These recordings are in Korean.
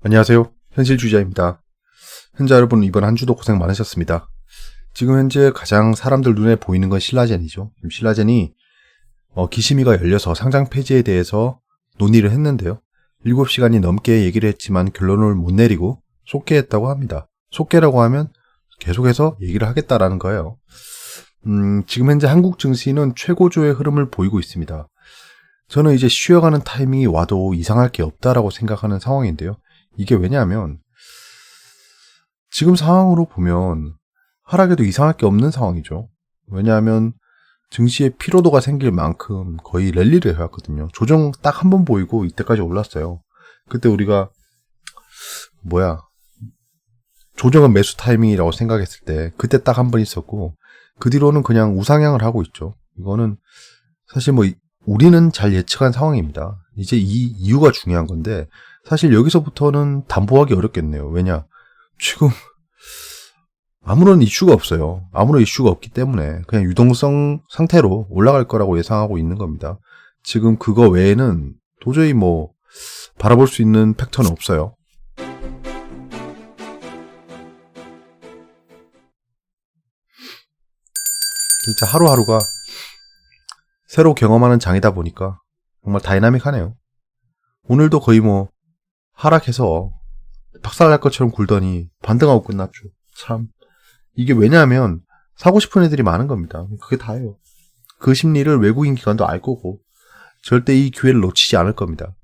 안녕하세요. 현실주의자입니다. 현재 여러분 이번 한 주도 고생 많으셨습니다. 지금 현재 가장 사람들 눈에 보이는 건 신라젠이죠. 지금 신라젠이 기심위가 열려서 상장 폐지에 대해서 논의를 했는데요. 7시간이 넘게 얘기를 했지만 결론을 못 내리고 속개했다고 합니다. 속개라고 하면 계속해서 얘기를 하겠다라는 거예요. 지금 현재 한국 증시는 최고조의 흐름을 보이고 있습니다. 저는 이제 쉬어가는 타이밍이 와도 이상할 게 없다라고 생각하는 상황인데요. 이게 왜냐하면 지금 상황으로 보면 하락에도 이상할 게 없는 상황이죠. 왜냐하면 증시에 피로도가 생길 만큼 거의 랠리를 해왔거든요. 조정 딱 한 번 보이고 이때까지 올랐어요. 그때 우리가 조정은 매수 타이밍이라고 생각했을 때 그때 딱 한 번 있었고 그 뒤로는 그냥 우상향을 하고 있죠. 이거는 사실 우리는 잘 예측한 상황입니다. 이제 이 이유가 중요한 건데 사실 여기서부터는 담보하기 어렵겠네요. 왜냐? 지금 아무런 이슈가 없어요. 아무런 이슈가 없기 때문에 그냥 유동성 상태로 올라갈 거라고 예상하고 있는 겁니다. 지금 그거 외에는 도저히 바라볼 수 있는 팩터는 없어요. 진짜 하루하루가 새로 경험하는 장이다 보니까 정말 다이나믹하네요. 오늘도 거의 하락해서 박살날 것처럼 굴더니 반등하고 끝났죠. 참 이게 왜냐하면 사고 싶은 애들이 많은 겁니다. 그게 다예요. 그 심리를 외국인 기관도 알 거고 절대 이 기회를 놓치지 않을 겁니다.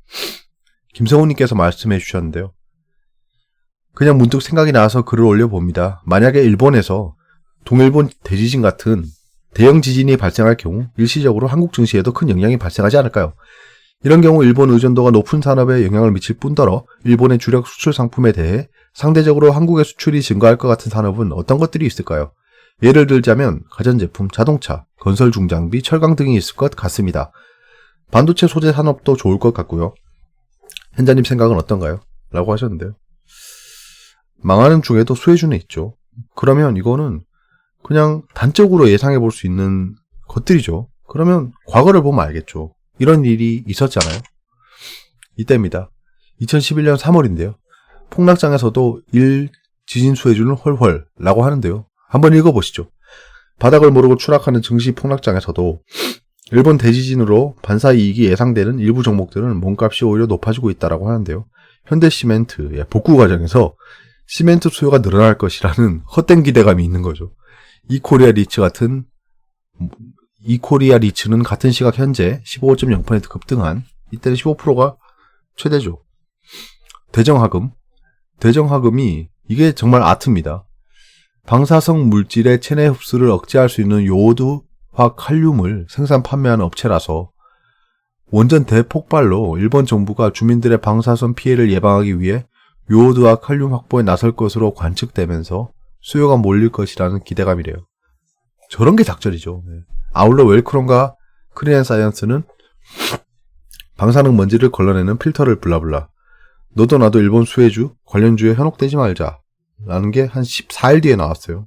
김성훈님께서 말씀해 주셨는데요. 그냥 문득 생각이 나서 글을 올려봅니다. 만약에 일본에서 동일본 대지진 같은 대형 지진이 발생할 경우 일시적으로 한국 증시에도 큰 영향이 발생하지 않을까요? 이런 경우 일본 의존도가 높은 산업에 영향을 미칠 뿐더러 일본의 주력 수출 상품에 대해 상대적으로 한국의 수출이 증가할 것 같은 산업은 어떤 것들이 있을까요? 예를 들자면 가전제품, 자동차, 건설 중장비, 철강 등이 있을 것 같습니다. 반도체 소재 산업도 좋을 것 같고요. 현자님 생각은 어떤가요? 라고 하셨는데요. 망하는 중에도 수혜주는 있죠. 그러면 이거는 그냥 단적으로 예상해 볼 수 있는 것들이죠. 그러면 과거를 보면 알겠죠. 이런 일이 있었잖아요. 이때입니다. 2011년 3월인데요. 폭락장에서도 지진 수혜주는 헐헐 라고 하는데요. 한번 읽어보시죠. 바닥을 모르고 추락하는 증시 폭락장에서도 일본 대지진으로 반사이익이 예상되는 일부 종목들은 몸값이 오히려 높아지고 있다고 하는데요. 현대시멘트의 복구 과정에서 시멘트 수요가 늘어날 것이라는 헛된 기대감이 있는 거죠. 이코리아 리츠는 같은 시각 현재 15.0% 급등한 이때는 15%가 최대죠. 대정화금이 이게 정말 아트입니다. 방사성 물질의 체내 흡수를 억제할 수 있는 요오드화 칼륨을 생산 판매하는 업체라서 원전 대폭발로 일본 정부가 주민들의 방사선 피해를 예방하기 위해 요오드와 칼륨 확보에 나설 것으로 관측되면서 수요가 몰릴 것이라는 기대감이래요. 저런 게 작전이죠. 아울러 웰크론과 크리앤사이언스는 방사능 먼지를 걸러내는 필터를 블라블라. 너도 나도 일본 수혜주 관련주에 현혹되지 말자 라는 게 한 14일 뒤에 나왔어요.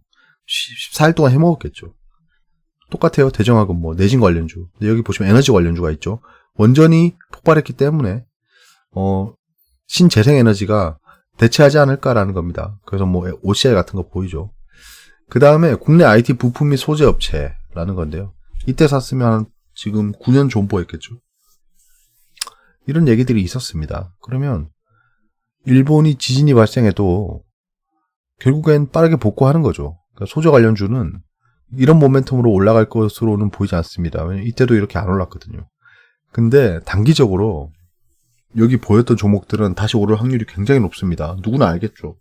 14일 동안 해먹었겠죠. 똑같아요. 대정화금 내진 관련주. 근데 여기 보시면 에너지 관련주가 있죠. 원전이 폭발했기 때문에 신재생에너지가 대체하지 않을까라는 겁니다. 그래서 OCI 같은 거 보이죠. 그 다음에 국내 IT 부품 및 소재 업체라는 건데요. 이때 샀으면 지금 9년 존버했겠죠. 이런 얘기들이 있었습니다. 그러면 일본이 지진이 발생해도 결국엔 빠르게 복구하는 거죠. 그러니까 소재 관련주는 이런 모멘텀으로 올라갈 것으로는 보이지 않습니다. 왜냐면 이때도 이렇게 안 올랐거든요. 근데 단기적으로 여기 보였던 종목들은 다시 오를 확률이 굉장히 높습니다. 누구나 알겠죠.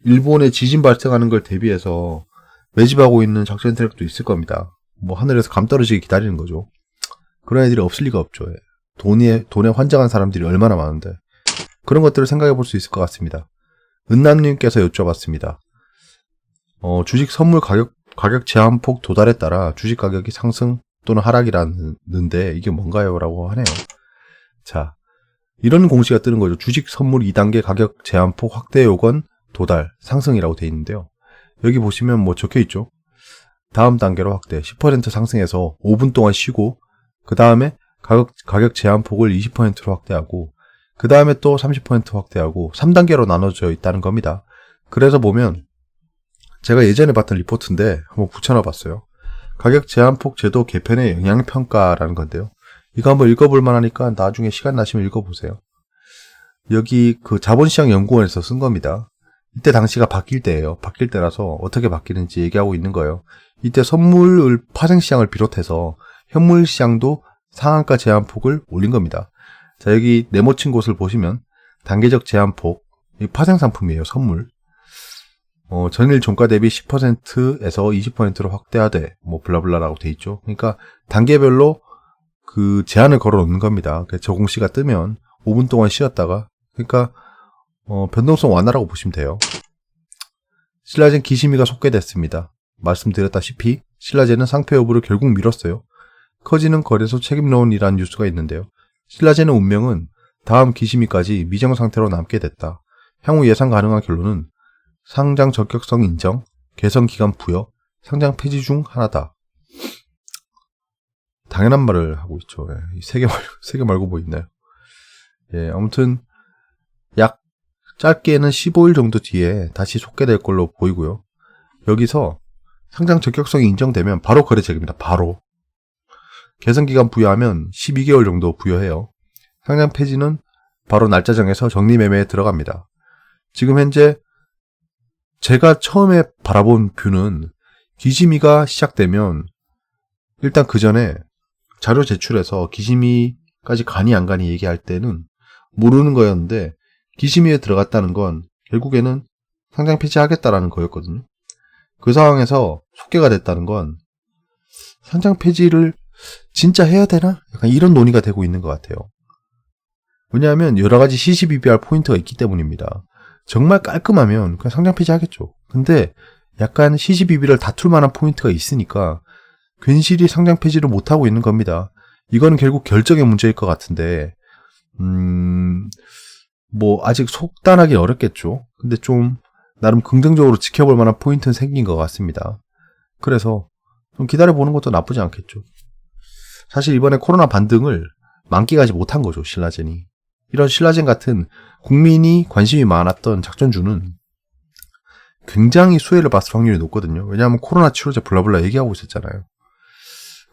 일본에 지진 발생하는 걸 대비해서 매집하고 있는 작전 트랙도 있을 겁니다. 하늘에서 감 떨어지게 기다리는 거죠. 그런 애들이 없을 리가 없죠. 돈에 환장한 사람들이 얼마나 많은데. 그런 것들을 생각해 볼 수 있을 것 같습니다. 은남님께서 여쭤봤습니다. 주식 선물 가격 제한폭 도달에 따라 주식 가격이 상승 또는 하락이라는데 이게 뭔가요? 라고 하네요. 자, 이런 공시가 뜨는 거죠. 주식 선물 2단계 가격 제한폭 확대 요건 도달, 상승이라고 되어 있는데요. 여기 보시면 적혀 있죠. 다음 단계로 확대, 10% 상승해서 5분 동안 쉬고 그 다음에 가격 제한폭을 20%로 확대하고 그 다음에 또 30% 확대하고 3단계로 나눠져 있다는 겁니다. 그래서 보면 제가 예전에 봤던 리포트인데 한번 붙여놔 봤어요. 가격 제한폭 제도 개편의 영향평가라는 건데요. 이거 한번 읽어볼 만하니까 나중에 시간 나시면 읽어보세요. 여기 그 자본시장연구원에서 쓴 겁니다. 이때 당시가 바뀔 때예요. 바뀔 때라서 어떻게 바뀌는지 얘기하고 있는 거예요. 이때 선물 파생시장을 비롯해서 현물시장도 상한가 제한폭을 올린 겁니다. 자, 여기 네모친 곳을 보시면 단계적 제한폭, 파생상품이에요. 선물. 전일 종가 대비 10%에서 20%로 확대하되 블라블라라고 돼 있죠. 그러니까 단계별로 그 제한을 걸어 놓는 겁니다. 적용시가 뜨면 5분 동안 쉬었다가, 그러니까 변동성 완화라고 보시면 돼요. 신라젠 기시미가 속개됐습니다. 말씀드렸다시피 신라젠은 상표 여부를 결국 미뤘어요. 커지는 거래소 책임론이라는 뉴스가 있는데요. 신라젠의 운명은 다음 기시미까지 미정 상태로 남게 됐다. 향후 예상 가능한 결론은 상장 적격성 인정, 개선 기간 부여, 상장 폐지 중 하나다. 당연한 말을 하고 있죠. 세 개 말고 뭐 있나요? 아무튼 약 짧게는 15일 정도 뒤에 다시 속개될 걸로 보이고요. 여기서 상장 적격성이 인정되면 바로 거래 재개입니다. 바로. 개선 기간 부여하면 12개월 정도 부여해요. 상장 폐지는 바로 날짜 정해서 정리매매에 들어갑니다. 지금 현재 제가 처음에 바라본 뷰는 기시미가 시작되면 일단 그 전에 자료 제출해서 기시미까지 가니 안 가니 얘기할 때는 모르는 거였는데 기시미에 들어갔다는 건 결국에는 상장 폐지하겠다라는 거였거든요. 그 상황에서 속개가 됐다는 건 상장 폐지를 진짜 해야 되나? 약간 이런 논의가 되고 있는 것 같아요. 왜냐하면 여러 가지 CCBBR 포인트가 있기 때문입니다. 정말 깔끔하면 그냥 상장 폐지하겠죠. 근데 약간 CCBB를 다툴 만한 포인트가 있으니까 괜시리 상장 폐지를 못하고 있는 겁니다. 이거는 결국 결정의 문제일 것 같은데 아직 속단하기 어렵겠죠. 근데 좀 나름 긍정적으로 지켜볼 만한 포인트는 생긴 것 같습니다. 그래서 좀 기다려보는 것도 나쁘지 않겠죠. 사실 이번에 코로나 반등을 만끽하지 못한 거죠. 신라젠이. 이런 신라젠 같은 국민이 관심이 많았던 작전주는 굉장히 수혜를 봤을 확률이 높거든요. 왜냐하면 코로나 치료제 블라블라 얘기하고 있었잖아요.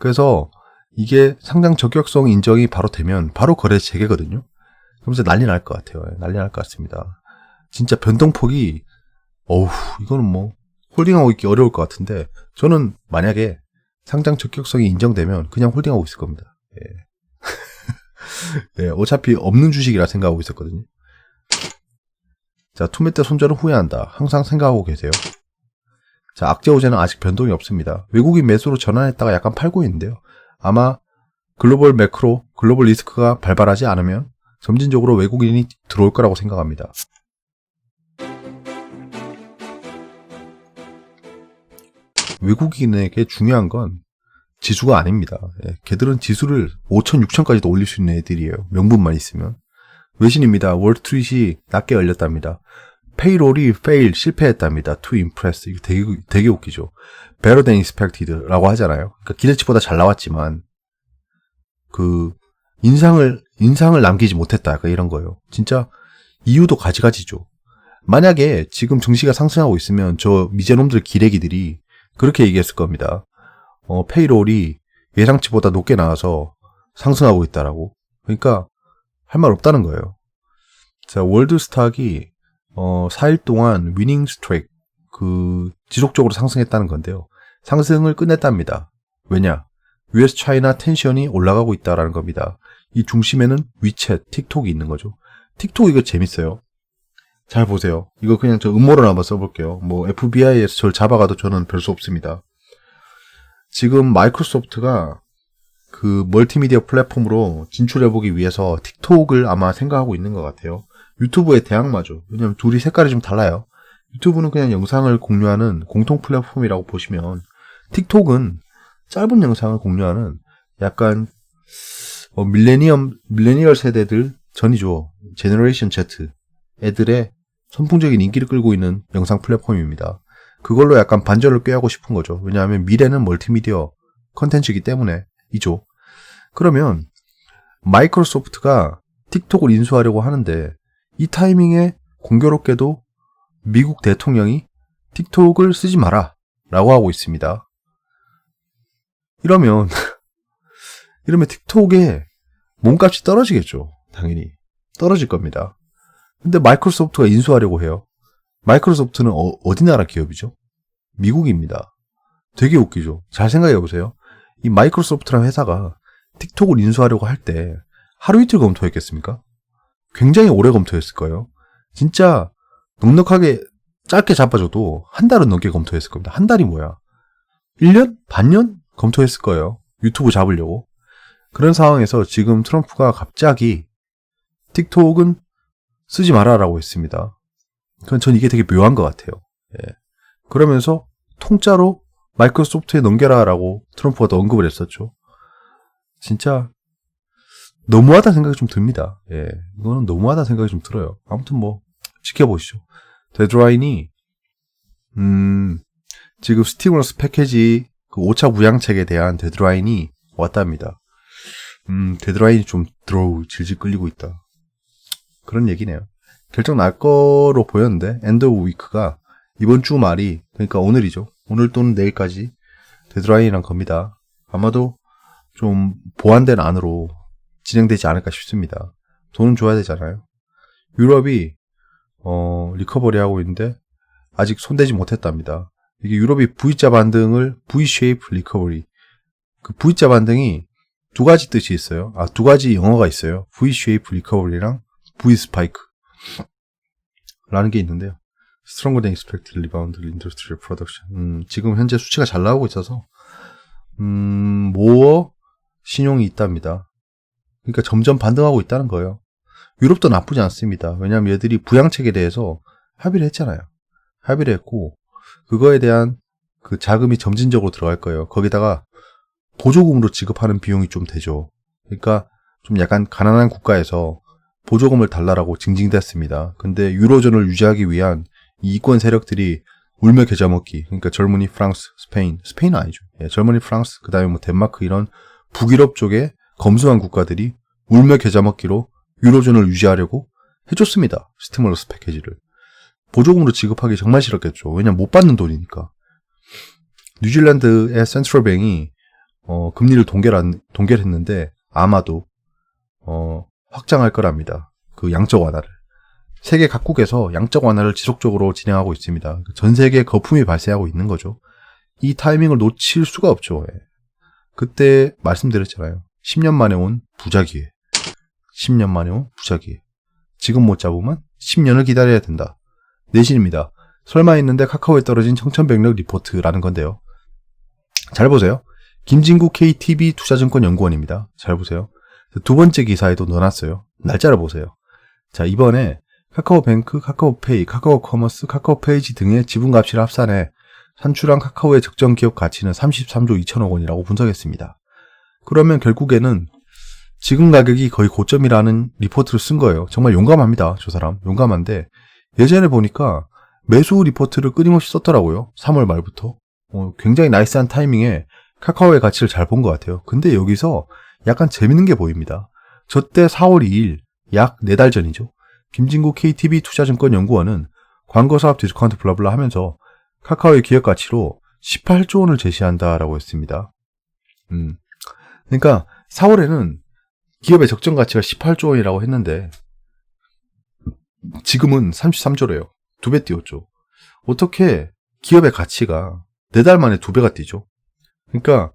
그래서 이게 상장 적격성 인정이 바로 되면 바로 거래 재개거든요. 그러면서 난리 날 것 같아요. 난리 날 것 같습니다. 진짜 변동폭이 이거는 홀딩하고 있기 어려울 것 같은데 저는 만약에 상장 적격성이 인정되면 그냥 홀딩하고 있을 겁니다. 어차피 없는 주식이라 생각하고 있었거든요. 자, 투매 때 손절은 후회한다. 항상 생각하고 계세요. 자, 악재호재는 아직 변동이 없습니다. 외국인 매수로 전환했다가 약간 팔고 있는데요. 아마 글로벌 매크로, 글로벌 리스크가 발발하지 않으면 점진적으로 외국인이 들어올 거라고 생각합니다. 외국인에게 중요한 건 지수가 아닙니다. 걔들은 지수를 5천, 6천까지도 올릴 수 있는 애들이에요. 명분만 있으면. 외신입니다. 월스트리트이 낮게 열렸답니다. 페이롤이 fail, 실패했답니다. To impress. 이거 되게 웃기죠. Better than expected라고 하잖아요. 그러니까 기대치보다 잘 나왔지만 인상을 남기지 못했다. 약간 이런 거예요. 진짜 이유도 가지가지죠. 만약에 지금 증시가 상승하고 있으면 저 미제놈들 기레기들이 그렇게 얘기했을 겁니다. 페이롤이 예상치보다 높게 나와서 상승하고 있다라고. 그러니까 할 말 없다는 거예요. 자, 월드스탁이 4일 동안 위닝 스트레이크 지속적으로 상승했다는 건데요. 상승을 끝냈답니다. 왜냐? US 차이나 텐션이 올라가고 있다라는 겁니다. 이 중심에는 위챗, 틱톡이 있는 거죠. 틱톡 이거 재밌어요. 잘 보세요. 이거 그냥 저 음모론 한번 써볼게요. FBI에서 저를 잡아가도 저는 별 수 없습니다. 지금 마이크로소프트가 그 멀티미디어 플랫폼으로 진출해보기 위해서 틱톡을 아마 생각하고 있는 것 같아요. 유튜브의 대항마죠. 왜냐면 둘이 색깔이 좀 달라요. 유튜브는 그냥 영상을 공유하는 공통 플랫폼이라고 보시면 틱톡은 짧은 영상을 공유하는 약간 밀레니얼 세대들 전이죠. 제너레이션 Z 애들의 선풍적인 인기를 끌고 있는 영상 플랫폼입니다. 그걸로 약간 반전을 꾀하고 싶은 거죠. 왜냐하면 미래는 멀티미디어 컨텐츠이기 때문에 이죠. 그러면 마이크로소프트가 틱톡을 인수하려고 하는데 이 타이밍에 공교롭게도 미국 대통령이 틱톡을 쓰지 마라 라고 하고 있습니다. 이러면 틱톡의 몸값이 떨어지겠죠. 당연히 떨어질 겁니다. 근데 마이크로소프트가 인수하려고 해요. 마이크로소프트는 어디 나라 기업이죠? 미국입니다. 되게 웃기죠. 잘 생각해 보세요. 이 마이크로소프트라는 회사가 틱톡을 인수하려고 할 때 하루 이틀 검토했겠습니까? 굉장히 오래 검토했을 거예요. 진짜 넉넉하게 짧게 잡아줘도 한 달은 넘게 검토했을 겁니다. 한 달이 뭐야? 1년? 반년? 검토했을 거예요. 유튜브 잡으려고. 그런 상황에서 지금 트럼프가 갑자기 틱톡은 쓰지 마라라고 했습니다. 그건 전 이게 되게 묘한 것 같아요. 예. 그러면서 통짜로 마이크로소프트에 넘겨라라고 트럼프가 또 언급을 했었죠. 진짜 너무하다는 생각이 좀 듭니다. 예. 이거는 너무하다는 생각이 좀 들어요. 아무튼 뭐 지켜보시죠. 데드라인이 지금 스티무러스 패키지 그 5차 부양책에 대한 데드라인이 왔답니다. 데드라인이 좀 질질 끌리고 있다. 그런 얘기네요. 결정 날 거로 보였는데 엔드 오브 위크가 이번 주 말이 그러니까 오늘이죠. 오늘 또는 내일까지 데드라인이란 겁니다. 아마도 좀 보완된 안으로 진행되지 않을까 싶습니다. 돈은 줘야 되잖아요. 유럽이 리커버리 하고 있는데 아직 손대지 못했답니다. 이게 유럽이 V자 반등을 V-shape recovery. 그 V자 반등이 두 가지 뜻이 있어요. 두 가지 영어가 있어요. V-shape recovery랑 V-spike 라는 게 있는데요. Stronger than expected rebound industrial production. 지금 현재 수치가 잘 나오고 있어서 모어 신용이 있답니다. 그러니까 점점 반등하고 있다는 거예요. 유럽도 나쁘지 않습니다. 왜냐하면 얘들이 부양책에 대해서 합의를 했잖아요. 합의를 했고 그거에 대한 그 자금이 점진적으로 들어갈 거예요. 거기다가 보조금으로 지급하는 비용이 좀 되죠. 그러니까 좀 약간 가난한 국가에서 보조금을 달라라고 징징댔습니다. 근데 유로존을 유지하기 위한 이 이권 세력들이 울며 겨자 먹기. 그러니까 젊은이, 프랑스, 스페인은 아니죠. 예, 젊은이, 프랑스, 그 다음에 뭐 덴마크 이런 북유럽 쪽에 검소한 국가들이 울며 겨자 먹기로 유로존을 유지하려고 해줬습니다. 스티무러스 패키지를. 보조금으로 지급하기 정말 싫었겠죠. 왜냐면 못 받는 돈이니까. 뉴질랜드의 센트럴뱅이 금리를 동결했는데 아마도 확장할 거랍니다. 그 양적 완화를. 세계 각국에서 양적 완화를 지속적으로 진행하고 있습니다. 전 세계에 거품이 발생하고 있는 거죠. 이 타이밍을 놓칠 수가 없죠. 그때 말씀드렸잖아요. 10년 만에 온 부자 기회. 10년 만에 온 부자 기회. 지금 못 잡으면 10년을 기다려야 된다. 내신입니다. 설마 했는데 카카오에 떨어진 청천벽력 리포트라는 건데요. 잘 보세요. 김진구 KTB 투자증권연구원입니다. 잘 보세요. 두 번째 기사에도 넣어놨어요. 날짜를 보세요. 자, 이번에 카카오뱅크, 카카오페이, 카카오커머스, 카카오페이지 등의 지분가치를 합산해 산출한 카카오의 적정 기업 가치는 33조 2천억 원이라고 분석했습니다. 그러면 결국에는 지금 가격이 거의 고점이라는 리포트를 쓴 거예요. 정말 용감합니다. 저 사람. 용감한데 예전에 보니까 매수 리포트를 끊임없이 썼더라고요. 3월 말부터. 굉장히 나이스한 타이밍에 카카오의 가치를 잘 본 것 같아요. 근데 여기서 약간 재밌는 게 보입니다. 저때 4월 2일, 약 4달 전이죠. 김진구 KTB 투자증권연구원은 광고사업 디스카운트 블라블라 하면서 카카오의 기업 가치로 18조 원을 제시한다라고 했습니다. 그러니까 4월에는 기업의 적정 가치가 18조 원이라고 했는데 지금은 33조래요. 2배 뛰었죠. 어떻게 기업의 가치가 4달 만에 2배가 뛰죠? 그러니까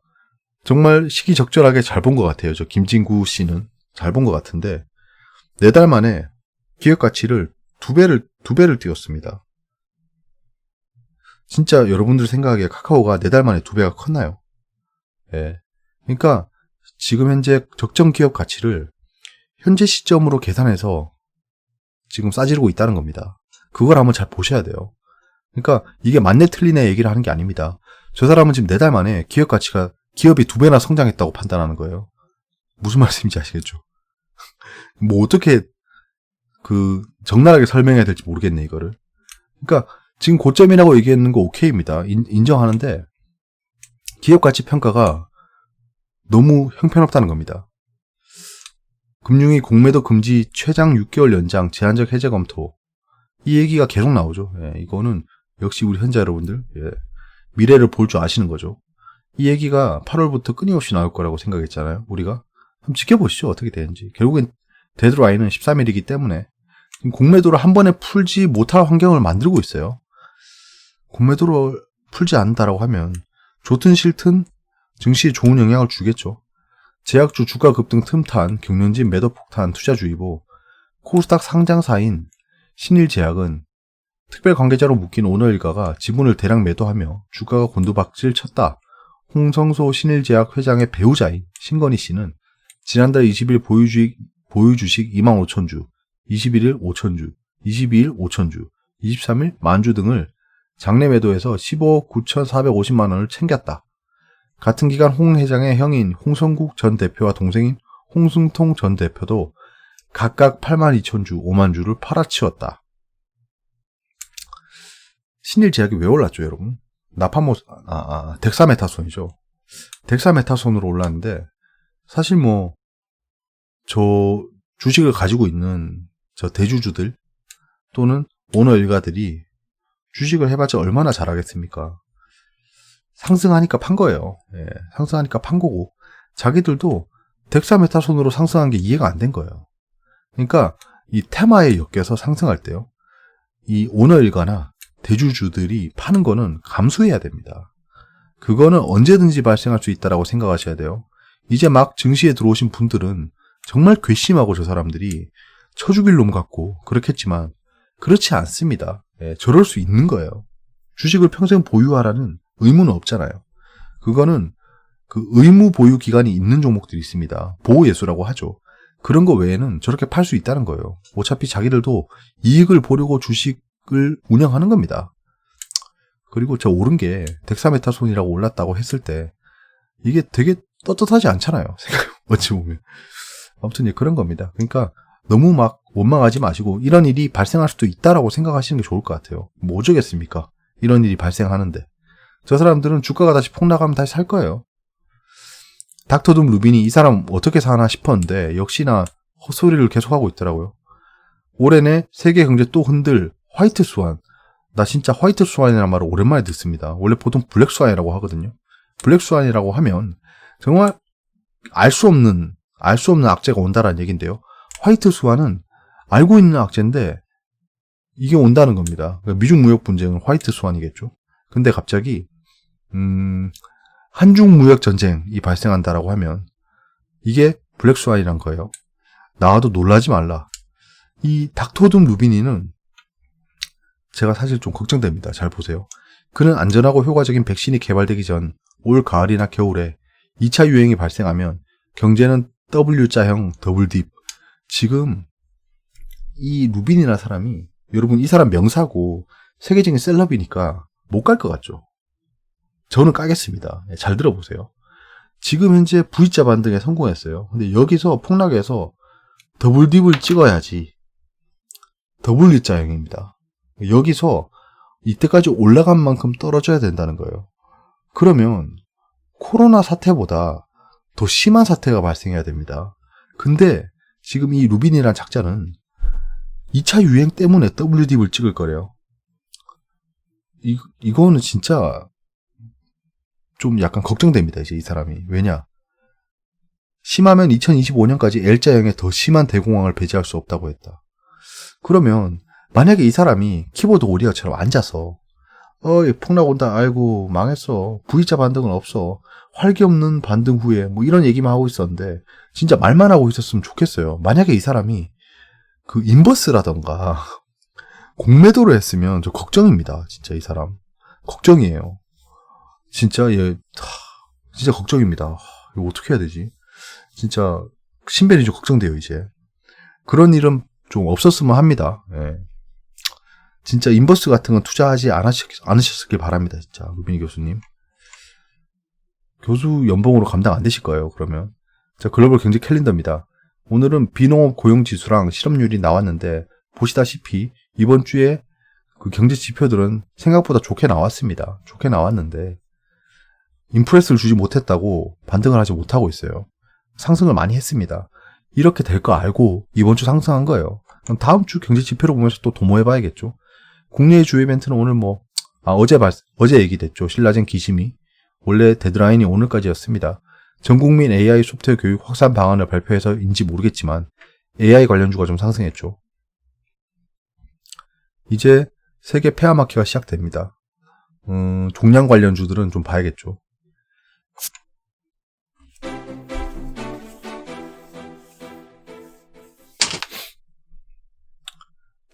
정말 시기적절하게 잘 본 것 같아요. 저 김진구 씨는 잘 본 것 같은데 4달 만에 기업 가치를 2배를 띄웠습니다. 진짜 여러분들 생각에 카카오가 4달 만에 2배가 컸나요? 예. 그러니까 지금 현재 적정 기업 가치를 현재 시점으로 계산해서 지금 싸지르고 있다는 겁니다. 그걸 한번 잘 보셔야 돼요. 그러니까 이게 맞네 틀리네 얘기를 하는 게 아닙니다. 저 사람은 지금 4달 만에 기업이 2배나 성장했다고 판단하는 거예요. 무슨 말씀인지 아시겠죠? 뭐 어떻게 적나라하게 설명해야 될지 모르겠네 이거를. 그러니까 지금 고점이라고 얘기했는 거 오케이입니다. 인정하는데 기업 가치 평가가 너무 형편없다는 겁니다. 금융위 공매도 금지 최장 6개월 연장 제한적 해제 검토. 이 얘기가 계속 나오죠. 예, 이거는 역시 우리 현자 여러분들 미래를 볼 줄 아시는 거죠. 이 얘기가 8월부터 끊임없이 나올 거라고 생각했잖아요. 우리가 한번 지켜보시죠. 어떻게 되는지. 결국엔 데드라인은 13일이기 때문에 공매도를 한 번에 풀지 못할 환경을 만들고 있어요. 공매도를 풀지 않는다라고 하면 좋든 싫든 증시에 좋은 영향을 주겠죠. 제약주 주가 급등 틈탄, 경련진 매도 폭탄, 투자주의보, 코스닥 상장사인 신일제약은 특별 관계자로 묶인 오너일가가 지분을 대량 매도하며 주가가 곤두박질 쳤다. 홍성소 신일제약 회장의 배우자인 신건희 씨는 지난달 20일 보유주식 25,000주, 21일 5,000주, 22일 5,000주, 23일 10,000주 등을 장내 매도해서 15억 9,450만 원을 챙겼다. 같은 기간 홍 회장의 형인 홍성국 전 대표와 동생인 홍승통 전 대표도 각각 82,000주, 50,000주를 팔아치웠다. 신일제약이 왜 올랐죠, 여러분? 덱사메타손이죠. 덱사메타손으로 올랐는데 사실 저 주식을 가지고 있는 저 대주주들 또는 오너 일가들이 주식을 해봤자 얼마나 잘하겠습니까? 상승하니까 판 거예요. 예, 상승하니까 판 거고 자기들도 덱사메타손으로 상승한 게 이해가 안 된 거예요. 그러니까 이 테마에 엮여서 상승할 때요. 이 오너 일가나 대주주들이 파는 거는 감수해야 됩니다. 그거는 언제든지 발생할 수 있다라고 생각하셔야 돼요. 이제 막 증시에 들어오신 분들은 정말 괘씸하고 저 사람들이 쳐죽일 놈 같고 그렇겠지만 그렇지 않습니다. 예, 저럴 수 있는 거예요. 주식을 평생 보유하라는 의무는 없잖아요. 그거는 그 의무 보유 기간이 있는 종목들이 있습니다. 보호예수라고 하죠. 그런 거 외에는 저렇게 팔 수 있다는 거예요. 어차피 자기들도 이익을 보려고 주식을 운영하는 겁니다. 그리고 저 오른 게 덱사메타손이라고 올랐다고 했을 때 이게 되게 떳떳하지 않잖아요. 어찌 보면. 아무튼 그런 겁니다. 그러니까 너무 막 원망하지 마시고 이런 일이 발생할 수도 있다라고 생각하시는 게 좋을 것 같아요. 뭐 어쩌겠습니까? 이런 일이 발생하는데. 저 사람들은 주가가 다시 폭락하면 다시 살 거예요. 닥터둠 루빈이 이 사람 어떻게 사나 싶었는데 역시나 헛소리를 계속하고 있더라고요. 올해 내 세계 경제 또 흔들 화이트 스완. 나 진짜 화이트 스완이라는 말을 오랜만에 듣습니다. 원래 보통 블랙 스완이라고 하거든요. 블랙 스완이라고 하면 정말 알 수 없는 악재가 온다라는 얘기인데요. 화이트 스완은 알고 있는 악재인데 이게 온다는 겁니다. 미중 무역 분쟁은 화이트 스완이겠죠. 근데 갑자기 한중 무역 전쟁이 발생한다라고 하면 이게 블랙 스완이란 거예요. 나와도 놀라지 말라. 이 닥터둠 루비니는 제가 사실 좀 걱정됩니다. 잘 보세요. 그는 안전하고 효과적인 백신이 개발되기 전 올 가을이나 겨울에 2차 유행이 발생하면 경제는 W자형 더블딥. 지금 이 루빈이라는 사람이 여러분 이 사람 명사고 세계적인 셀럽이니까 못 갈 것 같죠? 저는 까겠습니다. 잘 들어보세요. 지금 현재 V자 반등에 성공했어요. 근데 여기서 폭락해서 더블딥을 찍어야지. W자형입니다. 여기서 이때까지 올라간 만큼 떨어져야 된다는 거예요. 그러면 코로나 사태보다 더 심한 사태가 발생해야 됩니다. 근데 지금 이 루빈이라는 작자는 2차 유행 때문에 WD입을 찍을 거래요. 이거는 진짜 좀 약간 걱정됩니다. 이제 이 사람이. 왜냐? 심하면 2025년까지 L자형의 더 심한 대공황을 배제할 수 없다고 했다. 그러면 만약에 이 사람이 키보드 오리아처럼 앉아서 폭락 온다. 아이고 망했어. V자 반등은 없어. 활기 없는 반등 후에 뭐 이런 얘기만 하고 있었는데 진짜 말만 하고 있었으면 좋겠어요. 만약에 이 사람이 그 인버스라던가 공매도를 했으면 저 걱정입니다. 진짜 이 사람 걱정이에요. 진짜 진짜 걱정입니다. 이거 어떻게 해야 되지? 진짜 신변이 좀 걱정돼요. 이제 그런 일은 좀 없었으면 합니다. 예. 진짜 인버스 같은 건 투자하지 않으셨길 바랍니다. 진짜 루빈이 교수님. 교수 연봉으로 감당 안 되실 거예요. 그러면. 자, 글로벌 경제 캘린더입니다. 오늘은 비농업 고용지수랑 실업률이 나왔는데 보시다시피 이번 주에 그 경제 지표들은 생각보다 좋게 나왔습니다. 좋게 나왔는데 인프레스를 주지 못했다고 반등을 하지 못하고 있어요. 상승을 많이 했습니다. 이렇게 될 거 알고 이번 주 상승한 거예요. 그럼 다음 주 경제 지표를 보면서 또 도모해봐야겠죠. 국내의 주요 이벤트는 오늘 어제 얘기됐죠. 신라젠 기심이. 원래 데드라인이 오늘까지였습니다. 전국민 AI 소프트웨어 교육 확산 방안을 발표해서인지 모르겠지만 AI 관련주가 좀 상승했죠. 이제 세계 페어마켓가 시작됩니다. 종량 관련주들은 좀 봐야겠죠.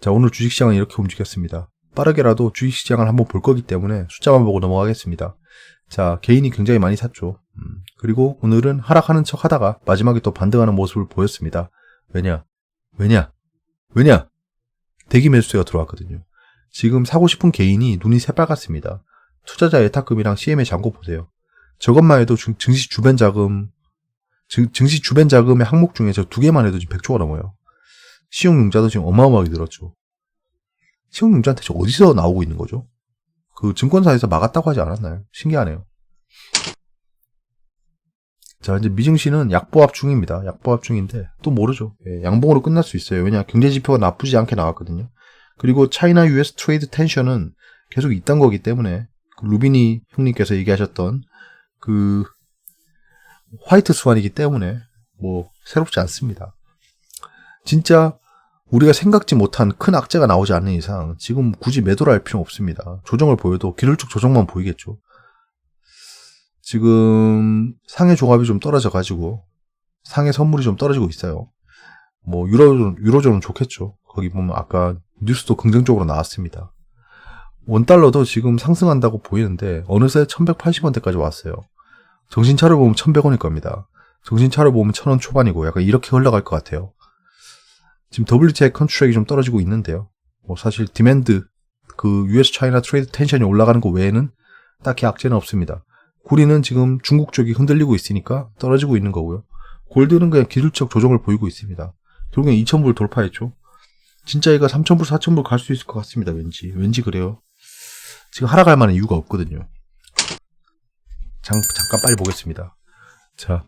자, 오늘 주식시장은 이렇게 움직였습니다. 빠르게라도 주식시장을 한번 볼 거기 때문에 숫자만 보고 넘어가겠습니다. 자, 개인이 굉장히 많이 샀죠. 그리고 오늘은 하락하는 척 하다가 마지막에 또 반등하는 모습을 보였습니다. 왜냐? 대기 매수세가 들어왔거든요. 지금 사고 싶은 개인이 눈이 새빨갛습니다. 투자자 예탁금이랑 CM의 잔고 보세요. 저것만 해도 증시 주변 자금의 항목 중에 저 두 개만 해도 지금 100조가 넘어요. 시용융자도 지금 어마어마하게 늘었죠. 시용융자는 대체 어디서 나오고 있는 거죠? 그 증권사에서 막았다고 하지 않았나요? 신기하네요. 자, 이제 미증시는 약보합 중입니다. 약보합 중인데 또 모르죠. 예, 양봉으로 끝날 수 있어요. 왜냐, 경제지표가 나쁘지 않게 나왔거든요. 그리고 차이나 US 트레이드 텐션은 계속 있던 거기 때문에 그 루비니 형님께서 얘기하셨던 그 화이트 스완이기 때문에 뭐 새롭지 않습니다. 진짜 우리가 생각지 못한 큰 악재가 나오지 않는 이상 지금 굳이 매도를 할 필요는 없습니다. 조정을 보여도 기술적 조정만 보이겠죠. 지금 상해 조합이 좀 떨어져 가지고 상해 선물이 좀 떨어지고 있어요. 뭐 유로존은 좋겠죠. 거기 보면 아까 뉴스도 긍정적으로 나왔습니다. 원달러도 지금 상승한다고 보이는데 어느새 1180원대까지 왔어요. 정신차려 보면 1100원일 겁니다. 정신차려 보면 1000원 초반이고 약간 이렇게 흘러갈 것 같아요. 지금 WTI 컨트랙이 좀 떨어지고 있는데요. 뭐 사실 디맨드, 그 US 차이나 트레이드 텐션이 올라가는 거 외에는 딱히 악재는 없습니다. 구리는 지금 중국 쪽이 흔들리고 있으니까 떨어지고 있는 거고요. 골드는 그냥 기술적 조정을 보이고 있습니다. 결국엔 2000불 돌파했죠. 진짜 이거 3000불, 4000불 갈 수 있을 것 같습니다. 왠지 그래요. 지금 하락할 만한 이유가 없거든요. 잠깐 빨리 보겠습니다. 자,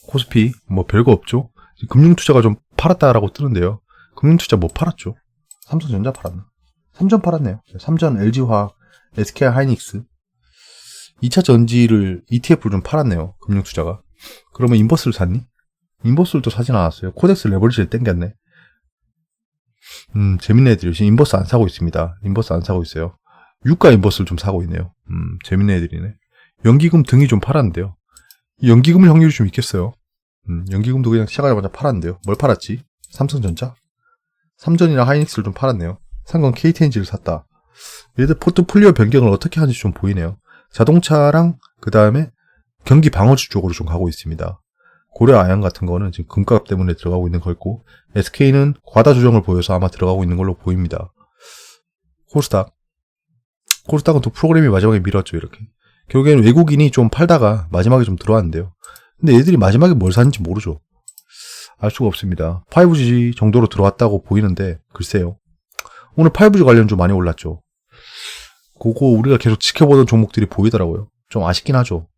코스피 뭐 별거 없죠. 금융투자가 좀 팔았다라고 뜨는데요. 금융투자 뭐 팔았죠? 삼성전자 팔았나? 삼전 팔았네요. 삼전, LG화학, SK하이닉스 2차 전지를 ETF를 좀 팔았네요. 금융투자가. 그러면 인버스를 샀니? 인버스를 또 사진 않았어요. 코덱스 레버리지를 땡겼네. 재밌는 애들이 지금 인버스 안 사고 있습니다. 인버스 안 사고 있어요. 유가 인버스를 좀 사고 있네요. 재밌는 애들이네. 연기금 등이 좀 팔았는데요. 이 연기금 확률이 좀 있겠어요. 연기금도 그냥 시작하자마자 팔았는데요. 뭘 팔았지? 삼성전자? 삼전이나 하이닉스를 좀 팔았네요. 산 건 KTNG를 샀다. 얘들 포트폴리오 변경을 어떻게 하는지 좀 보이네요. 자동차랑 그 다음에 경기 방어주 쪽으로 좀 가고 있습니다. 고려 아연 같은 거는 지금 금값 때문에 들어가고 있는 거 있고, SK는 과다 조정을 보여서 아마 들어가고 있는 걸로 보입니다. 코스닥은 또 프로그램이 마지막에 밀었죠. 이렇게 결국에는 외국인이 좀 팔다가 마지막에 좀 들어왔는데요. 근데 얘들이 마지막에 뭘 샀는지 모르죠. 알 수가 없습니다. 5G 정도로 들어왔다고 보이는데 글쎄요. 오늘 5G 관련주 많이 올랐죠. 그거 우리가 계속 지켜보던 종목들이 보이더라고요. 좀 아쉽긴 하죠.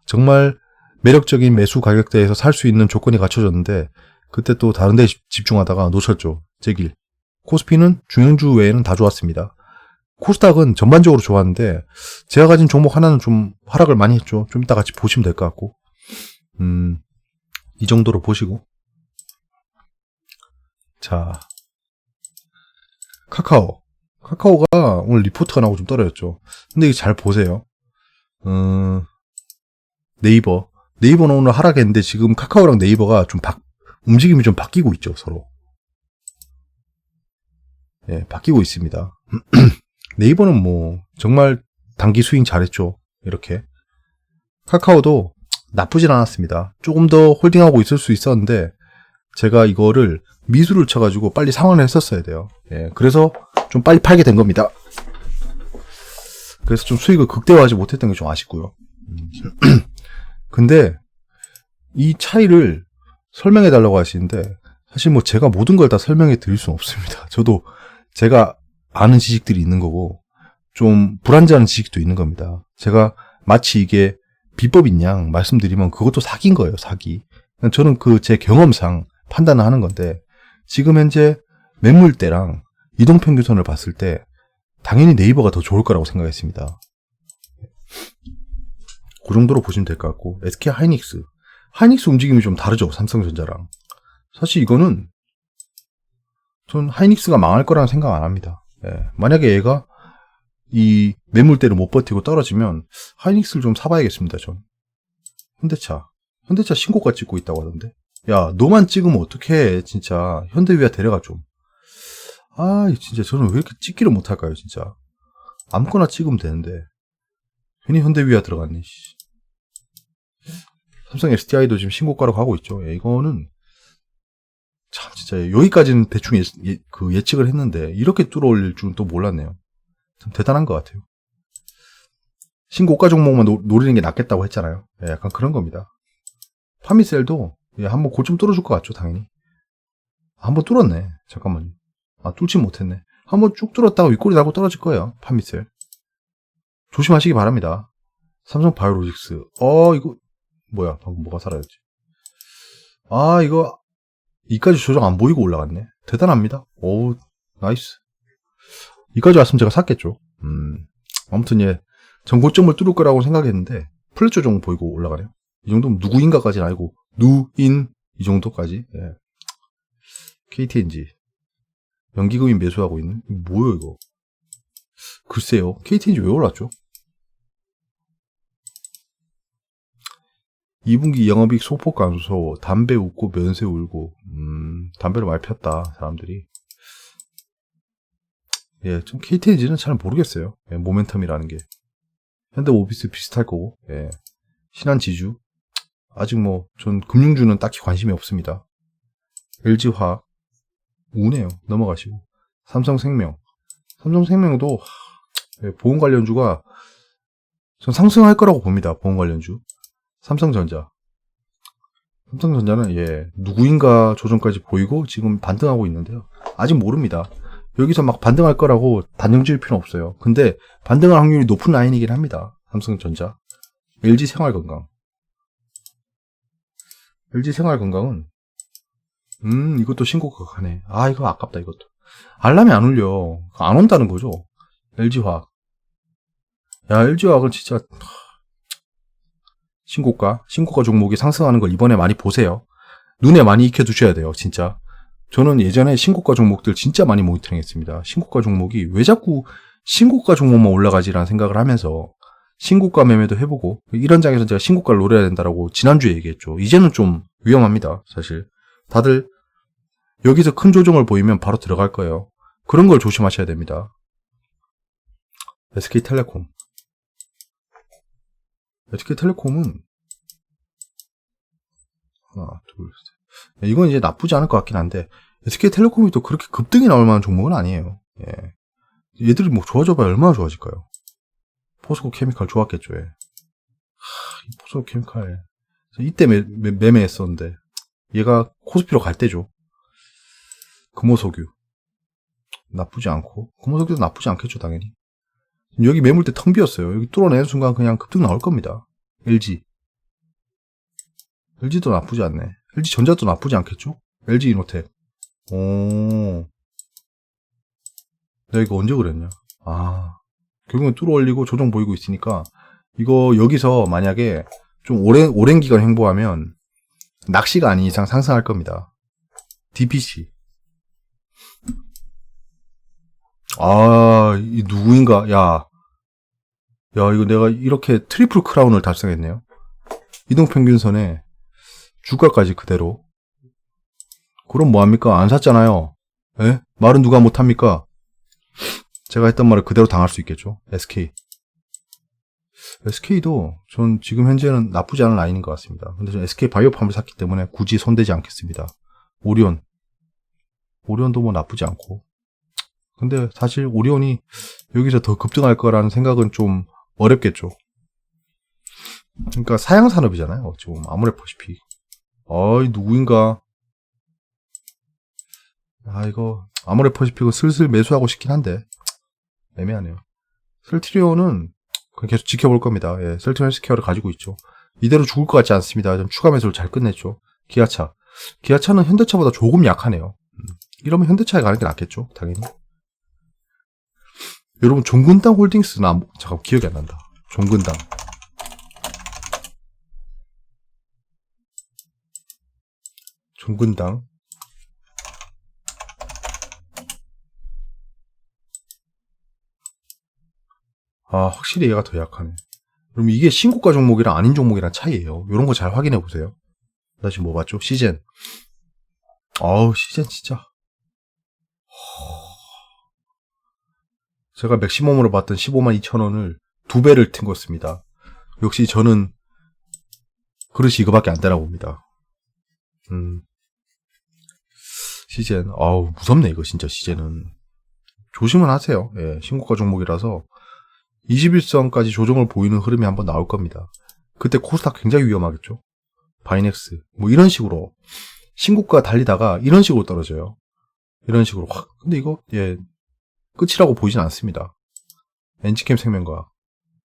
정말 매력적인 매수 가격대에서 살 수 있는 조건이 갖춰졌는데 그때 또 다른 데 집중하다가 놓쳤죠. 제길. 코스피는 중형주 외에는 다 좋았습니다. 코스닥은 전반적으로 좋았는데 제가 가진 종목 하나는 좀 하락을 많이 했죠. 좀 이따 같이 보시면 될 것 같고, 이 정도로 보시고. 자, 카카오가 오늘 리포트가 나오고 좀 떨어졌죠. 근데 이거 잘 보세요. 네이버는 오늘 하락했는데 지금 카카오랑 네이버가 좀 움직임이 좀 바뀌고 있죠. 서로. 예, 바뀌고 있습니다. 네이버는 뭐 정말 단기 스윙 잘했죠. 이렇게. 카카오도 나쁘진 않았습니다. 조금 더 홀딩하고 있을 수 있었는데 제가 이거를 미수를 쳐가지고 빨리 상환을 했었어야 돼요. 예, 그래서 좀 빨리 팔게 된 겁니다. 그래서 좀 수익을 극대화하지 못했던 게 좀 아쉽고요. 근데 이 차이를 설명해 달라고 하시는데 사실 뭐 제가 모든 걸 다 설명해 드릴 수는 없습니다. 저도 제가 아는 지식들이 있는 거고 좀 불안정한 지식도 있는 겁니다. 제가 마치 이게 비법인 양 말씀드리면 그것도 사기인 거예요. 사기. 저는 그 제 경험상 판단을 하는 건데 지금 현재 매물대랑 이동평균선을 봤을 때 당연히 네이버가 더 좋을 거라고 생각했습니다. 그 정도로 보시면 될 것 같고 SK 하이닉스 움직임이 좀 다르죠. 삼성전자랑. 사실 이거는 전 하이닉스가 망할 거라는 생각 안 합니다. 예. 만약에 얘가 이 매물대를 못 버티고 떨어지면 하이닉스를 좀 사봐야겠습니다. 전 현대차 신고가 찍고 있다고 하던데 야 너만 찍으면 어떡해 진짜 현대위아 데려가 좀. 아 진짜 저는 왜 이렇게 찍기를 못할까요 진짜. 아무거나 찍으면 되는데 괜히 현대위아 들어갔네. 삼성 SDI도 지금 신고가로 가고 있죠. 예, 이거는 참 진짜 여기까지는 대충 예측을 했는데 이렇게 뚫어올릴 줄은 또 몰랐네요. 참 대단한 것 같아요. 신고가 종목만 노리는 게 낫겠다고 했잖아요. 예, 약간 그런 겁니다. 파미셀도 예, 한번 고점 뚫어줄 것 같죠 당연히. 한번 뚫었네. 잠깐만요. 뚫지 못했네. 한번 쭉 뚫었다가 윗꼬리 달고 떨어질 거예요. 파미셀. 조심하시기 바랍니다. 삼성바이오로직스. 이거 뭐야 방금 뭐가 사라졌지. 이거 이까지 조정 안 보이고 올라갔네. 대단합니다. 오 나이스. 이까지 왔으면 제가 샀겠죠. 아무튼 예 전고점을 뚫을 거라고 생각했는데 플랫 조정 보이고 올라가네요. 이 정도면 누구인가까지는 알고 누인 이 정도까지. 예. KTNG 연기금이 매수하고 있는 뭐예요 이거. 글쎄요 KTNG 왜 올랐죠? 2분기 영업이익 소폭 감소, 담배 웃고 면세 울고. 담배를 많이 폈다 사람들이. 예, 좀 KTNG는 잘 모르겠어요. 예, 모멘텀이라는 게. 현대오피스 비슷할 거고. 예. 신한지주 아직 뭐 전 금융주는 딱히 관심이 없습니다. LG화학 우네요. 넘어가시고. 삼성생명도 예, 보험 관련주가 전 상승할 거라고 봅니다. 보험 관련주. 삼성전자는 예 누구인가 조정까지 보이고 지금 반등하고 있는데요. 아직 모릅니다. 여기서 막 반등할 거라고 단정 지을 필요는 없어요. 근데 반등할 확률이 높은 라인이긴 합니다. 삼성전자. LG생활건강은 이것도 신고가 가네. 이거 아깝다 이것도. 알람이 안 울려. 안 온다는 거죠. LG화학. 야 LG화학은 진짜 신고가 종목이 상승하는 걸 이번에 많이 보세요. 눈에 많이 익혀두셔야 돼요. 진짜. 저는 예전에 신고가 종목들 진짜 많이 모니터링 했습니다. 신고가 종목이 왜 자꾸 신고가 종목만 올라가지라는 생각을 하면서 신고가 매매도 해보고 이런 장에서 제가 신고가를 노려야 된다라고 지난주에 얘기했죠. 이제는 좀 위험합니다. 사실. 다들 여기서 큰 조정을 보이면 바로 들어갈 거예요. 그런 걸 조심하셔야 됩니다. SK텔레콤은 하나, 둘, 셋. 이건 이제 나쁘지 않을 것 같긴 한데 SK텔레콤이 또 그렇게 급등이 나올 만한 종목은 아니에요. 예. 얘들이 뭐 좋아져봐야 얼마나 좋아질까요? 포스코 케미칼 좋았겠죠. 예. 포스코 케미칼 이때 매매했었는데 얘가 코스피로 갈 때죠. 금호석유 나쁘지 않고 금호석유도 나쁘지 않겠죠 당연히. 여기 매물대 텅 비었어요. 여기 뚫어내는 순간 그냥 급등 나올 겁니다. LG도 나쁘지 않네. LG전자도 나쁘지 않겠죠? LG이노텍. 내가 이거 언제 그랬냐? 결국은 뚫어 올리고 조정 보이고 있으니까 이거 여기서 만약에 좀 오랜 기간 횡보하면 낚시가 아닌 이상 상승할 겁니다. DPC. 이 누구인가? 야, 이거 내가 이렇게 트리플 크라운을 달성했네요. 이동평균선에 주가까지 그대로. 그럼 뭐합니까? 안 샀잖아요. 예? 말은 누가 못합니까? 제가 했던 말을 그대로 당할 수 있겠죠. SK도 전 지금 현재는 나쁘지 않은 라인인 것 같습니다. 근데 저는 SK 바이오팜을 샀기 때문에 굳이 손대지 않겠습니다. 오리온도 뭐 나쁘지 않고. 근데 사실 오리온이 여기서 더 급등할 거라는 생각은 좀 어렵겠죠. 그러니까 사양산업이잖아요. 지금 아모레퍼시픽. 누구인가? 이거 아모레퍼시픽은 슬슬 매수하고 싶긴 한데 애매하네요. 셀트리온은 계속 지켜볼 겁니다. 예, 셀트리온 헬스케어를 가지고 있죠. 이대로 죽을 것 같지 않습니다. 좀 추가 매수를 잘 끝냈죠. 기아차. 기아차는 현대차보다 조금 약하네요. 이러면 현대차에 가는 게 낫겠죠, 당연히. 여러분, 종근당 홀딩스, 잠깐 기억이 안 난다. 종근당. 종근당. 아, 확실히 얘가 더 약하네. 그럼 이게 신고가 종목이랑 아닌 종목이랑 차이예요. 이런 거 잘 확인해 보세요. 나 지금 뭐 봤죠? 시젠. 아우, 시젠 진짜. 제가 맥시멈으로 봤던 15만 2천 원을 2배를 튼 것습니다. 역시 저는 그릇이 이거밖에 안 되나 봅니다. 시젠. 아우, 무섭네, 이거 진짜 시젠은. 조심은 하세요. 예, 신고가 종목이라서 21선까지 조정을 보이는 흐름이 한번 나올 겁니다. 그때 코스닥 굉장히 위험하겠죠. 바이넥스. 뭐 이런 식으로 신고가 달리다가 이런 식으로 떨어져요. 이런 식으로 확. 근데 이거 예 끝이라고 보이진 않습니다. 엔지캠 생명과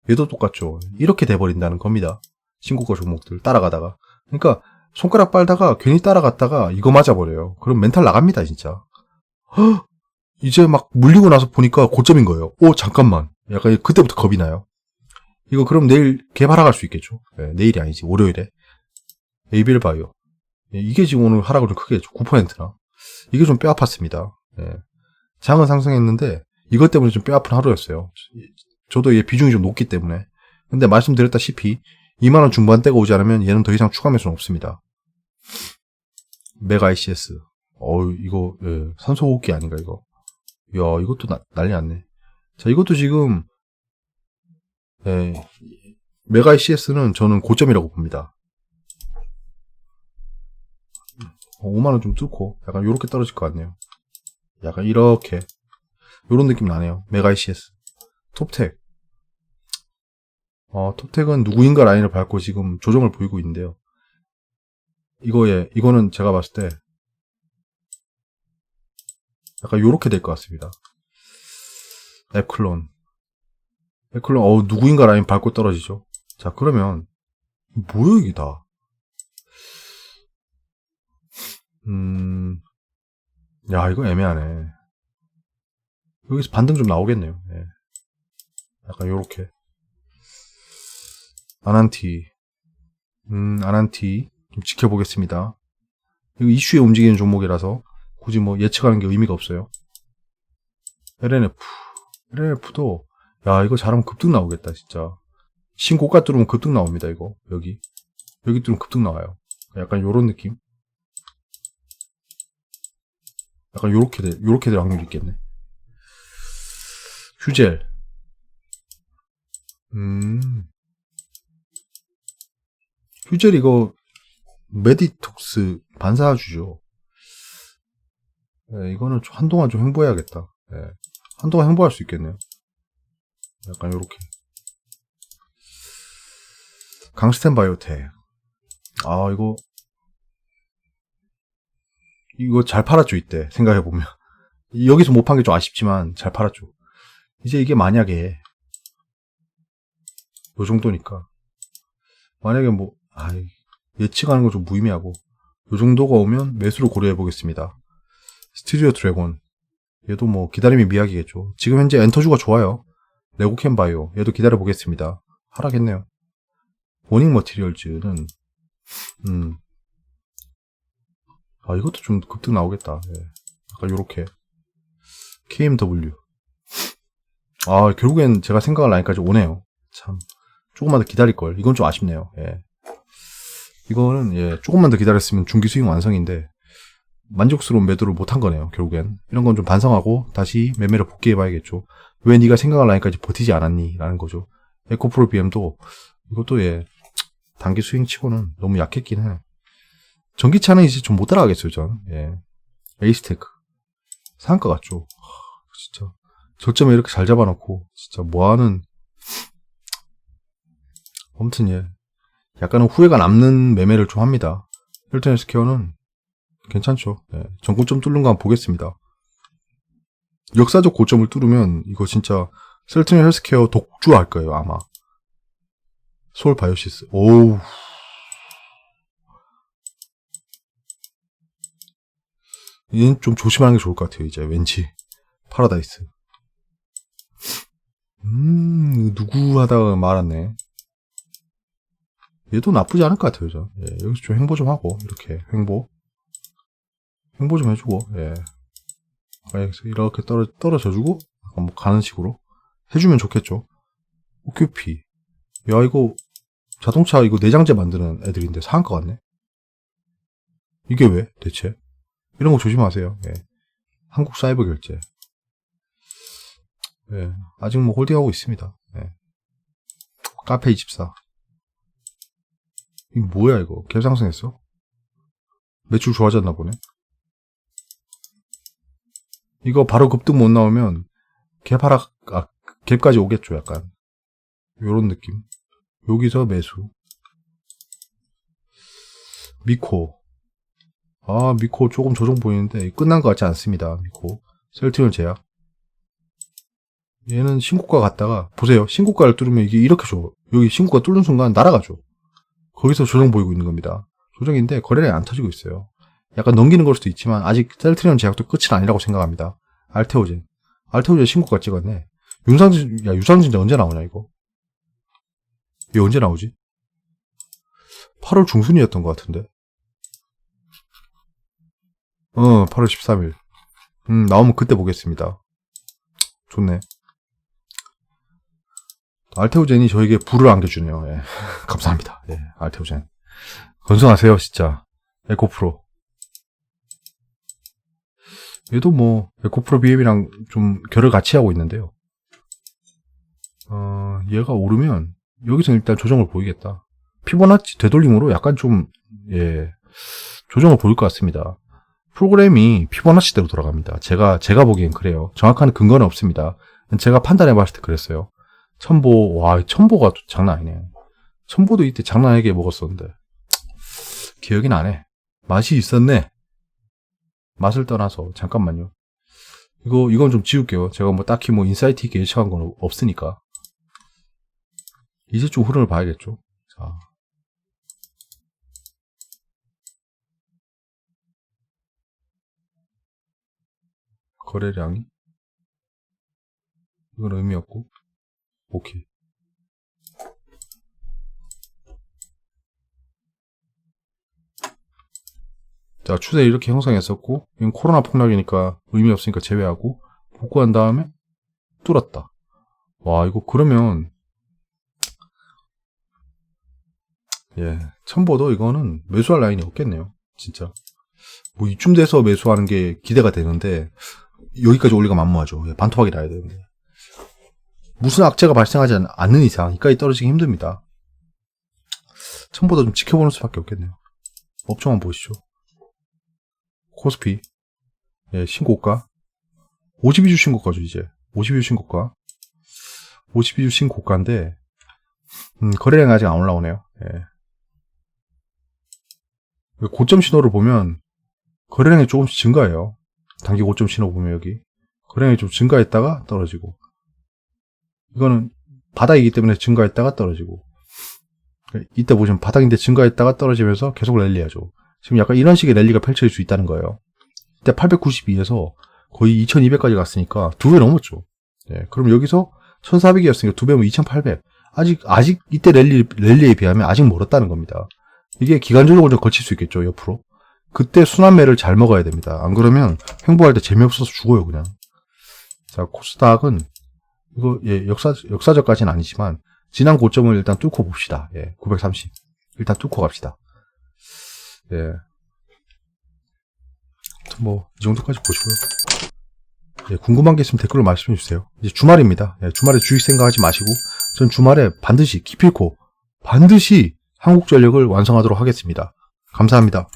얘도 똑같죠. 이렇게 돼버린다는 겁니다. 신고가 종목들 따라가다가. 그러니까 손가락 빨다가 괜히 따라갔다가 이거 맞아버려요. 그럼 멘탈 나갑니다 진짜. 헉! 이제 막 물리고 나서 보니까 고점인 거예요. 오 잠깐만. 약간 그때부터 겁이 나요. 이거 그럼 내일 개발하갈 수 있겠죠. 네, 내일이 아니지 월요일에. 에이빌 바이오. 이게 지금 오늘 하락을 좀 크게 했죠. 9%나. 이게 좀 뼈 아팠습니다. 네. 장은 상승했는데 이것 때문에 좀 뼈 아픈 하루였어요. 저도 얘 비중이 좀 높기 때문에. 근데 말씀드렸다시피 2만원 중반대가 오지 않으면 얘는 더 이상 추가 매수는 없습니다. 메가 ICS. 이거 예, 산소호흡기 아닌가 이거. 이야 이것도 난리 났네. 자 이것도 지금 예, 메가 ICS는 저는 고점이라고 봅니다. 5만원 좀 뚫고 약간 요렇게 떨어질 것 같네요. 약간 이렇게 요런 느낌 나네요. 메가 ICS. 톱텍. 톱텍은 누구인가 라인을 밟고 지금 조정을 보이고 있는데요. 이거는 제가 봤을 때 약간 요렇게 될 것 같습니다. 앱클론, 누구인가 라인 밟고 떨어지죠. 자, 그러면, 뭐야, 이게 다. 야, 이거 애매하네. 여기서 반등 좀 나오겠네요. 예. 약간 요렇게. 아난티. 아난티. 좀 지켜보겠습니다. 이거 이슈에 움직이는 종목이라서 굳이 뭐 예측하는 게 의미가 없어요. LNF도 야 이거 잘하면 급등 나오겠다 진짜. 신고가 뚫으면 급등 나옵니다 이거. 여기 뚫으면 급등 나와요. 약간 요런 느낌. 약간 요렇게 될 확률이 있겠네. 휴젤. 휴젤 이거 메디톡스 반사주죠. 네, 이거는 한동안 좀 횡보해야겠다. 네, 한동안 횡보할 수 있겠네요. 약간 요렇게. 강스텐 바이오텍. 아, 이거 잘 팔았죠, 이때. 생각해보면. 여기서 못 판 게 좀 아쉽지만, 잘 팔았죠. 이제 이게 만약에, 요 정도니까. 만약에 예측하는 건 좀 무의미하고, 요 정도가 오면 매수를 고려해보겠습니다. 스튜디오 드래곤. 얘도 뭐, 기다림이 미약이겠죠. 지금 현재 엔터주가 좋아요. 레고캠 바이오. 얘도 기다려보겠습니다. 하락했네요. 모닝 머티리얼즈는, 이것도 좀 급등 나오겠다. 예. 약간 요렇게. KMW. 결국엔 제가 생각할 라인까지 오네요. 참. 조금만 더 기다릴걸. 이건 좀 아쉽네요. 예. 이거는, 예, 조금만 더 기다렸으면 중기 수익 완성인데, 만족스러운 매도를 못한 거네요, 결국엔. 이런 건 좀 반성하고, 다시 매매를 복귀해봐야겠죠. 왜 네가 생각할 라인까지 버티지 않았니? 라는 거죠. 에코프로 BM도, 이것도 예, 단기 스윙 치고는 너무 약했긴 해. 전기차는 이제 좀 못 따라가겠어요, 전. 예. 에이스테크. 상한가 같죠. 진짜. 저점에 이렇게 잘 잡아놓고, 진짜 뭐하는. 아무튼, 예. 약간은 후회가 남는 매매를 좀 합니다. 힐튼 헬스케어는 괜찮죠. 예. 전고점 뚫는 거 한번 보겠습니다. 역사적 고점을 뚫으면, 이거 진짜, 셀트린 헬스케어 독주할 거예요, 아마. 서울 바이오시스. 오우. 얘는 좀 조심하는 게 좋을 것 같아요. 이제 왠지 파라다이스. 누구 하다가 말았네. 얘도 나쁘지 않을 것 같아요. 저. 예, 여기서 좀 행보 좀 하고 이렇게 행보 좀 해주고, 예. 여기서 이렇게 떨어져주고 뭐 가는 식으로 해주면 좋겠죠. OQP. 야, 이거 자동차 이거 내장재 만드는 애들인데 상한가 같네. 이게 왜 대체? 이런 거 조심하세요. 예. 한국 사이버 결제. 예. 아직 뭐 홀딩하고 있습니다. 예. 카페24. 이거 뭐야 이거? 갭상승했어? 매출 좋아졌나 보네. 이거 바로 급등 못 나오면 갭까지 오겠죠. 약간 요런 느낌. 여기서 매수. 미코. 미코 조금 조정 보이는데 끝난 것 같지 않습니다. 미코. 셀트리온 제약. 얘는 신고가 갔다가 보세요. 신고가를 뚫으면 이게 이렇게 줘. 여기 신고가 뚫는 순간 날아가죠. 거기서 조정 보이고 있는 겁니다. 조정인데 거래량이 안 터지고 있어요. 약간 넘기는 걸 수도 있지만 아직 셀트리온 제약도 끝은 아니라고 생각합니다. 알테오젠 신고가 찍었네. 유상증자 언제 나오냐 이거. 얘 언제 나오지? 8월 중순이었던 것 같은데. 8월 13일. 나오면 그때 보겠습니다. 좋네. 알테오젠이 저에게 불을 안겨주네요. 예. 감사합니다. 예, 알테오젠. 건승하세요, 진짜. 에코프로. 얘도 뭐, 에코프로 BM이랑 좀 결을 같이 하고 있는데요. 얘가 오르면, 여기서 일단 조정을 보이겠다. 피보나치 되돌림으로 약간 좀, 예, 조정을 보일 것 같습니다. 프로그램이 피보나치대로 돌아갑니다. 제가 보기엔 그래요. 정확한 근거는 없습니다. 제가 판단해봤을 때 그랬어요. 첨보가 장난 아니네. 첨보도 이때 장난 아니게 먹었었는데. 기억이 나네. 맛이 있었네. 맛을 떠나서, 잠깐만요. 이건 좀 지울게요. 제가 뭐 딱히 뭐 인사이트 있게 예측한 건 없으니까. 이제 좀 흐름을 봐야겠죠. 자. 거래량이? 이건 의미 없고. 오케이. 자, 추세 이렇게 형성했었고, 이건 코로나 폭락이니까 의미 없으니까 제외하고, 복구한 다음에 뚫었다. 와, 이거 그러면, 예, 첨보도 이거는 매수할 라인이 없겠네요. 진짜. 뭐 이쯤 돼서 매수하는 게 기대가 되는데, 여기까지 올리가 만무하죠. 예, 반토막이 나야 되는데. 무슨 악재가 발생하지 않는 이상 이까지 떨어지기 힘듭니다. 첨보도 좀 지켜보는 수밖에 없겠네요. 업종만 보시죠. 코스피, 예, 신고가 52주 신고가죠. 이제 52주 신고가 52주 신고가인데 거래량이 아직 안 올라오네요. 예. 고점 신호를 보면 거래량이 조금씩 증가해요. 단기 고점 신호 보면 여기 거래량이 좀 증가했다가 떨어지고, 이거는 바닥이기 때문에 증가했다가 떨어지고, 이때 보시면 바닥인데 증가했다가 떨어지면서 계속 랠리하죠. 지금 약간 이런 식의 랠리가 펼쳐질 수 있다는 거예요. 이때 892에서 거의 2200까지 갔으니까 2배 넘었죠. 네, 그럼 여기서 1400이었으니까 2배면 2800. 아직 이때 랠리에 비하면 아직 멀었다는 겁니다. 이게 기간적으로 좀 거칠 수 있겠죠, 옆으로. 그때 순환매를 잘 먹어야 됩니다. 안 그러면 횡보할 때 재미없어서 죽어요, 그냥. 자, 코스닥은 이거, 예, 역사적까지는 아니지만 지난 고점을 일단 뚫고 봅시다. 예, 930. 일단 뚫고 갑시다. 예. 뭐, 이 정도까지 보시고요. 예, 궁금한 게 있으면 댓글로 말씀해 주세요. 이제 주말입니다. 예, 주말에 주식 생각하지 마시고, 전 주말에 반드시, 기필코, 반드시 한국전력을 완성하도록 하겠습니다. 감사합니다.